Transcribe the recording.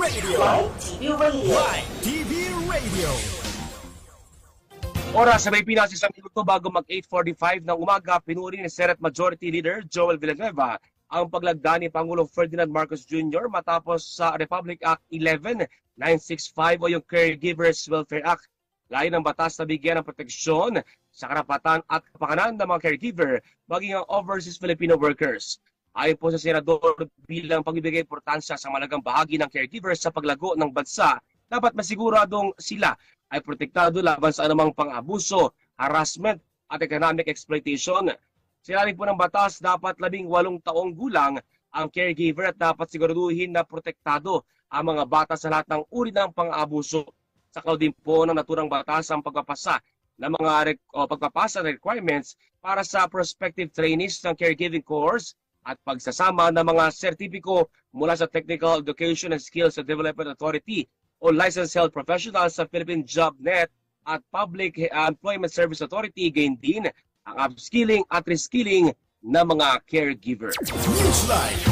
Radio. Live TV Radio. Oras sa Pilipinas, isang minuto bago mag-8:45 ng umaga, pinuri ni Senate Majority Leader Joel Villanueva ang paglagda ni Pangulong Ferdinand Marcos Jr. matapos sa Republic Act 11965 o yung Caregivers Welfare Act. Layo ng batas na bigyan ng proteksyon sa karapatan at kapakanan ng mga caregiver maging ang overseas Filipino workers. Ayon po sa Senador, bilang pagbibigay importansya sa malagang bahagi ng caregivers sa paglago ng bansa, dapat masiguradong sila ay protektado laban sa anumang pang-abuso, harassment at economic exploitation. Sinabi po ng batas, dapat 18 taong gulang ang caregiver at dapat siguraduhin na protektado ang mga bata sa lahat ng uri ng pang-abuso. Sakaw din po ng naturang batas ang pagpapasa ng mga pagpapasa ng requirements para sa prospective trainees ng caregiving course at pagsasama ng mga sertipiko mula sa Technical Education and Skills Development Authority o Licensed Health Professionals sa Philippine JobNet at Public Employment Service Authority, gain din ang upskilling at reskilling ng mga caregiver. Newsline.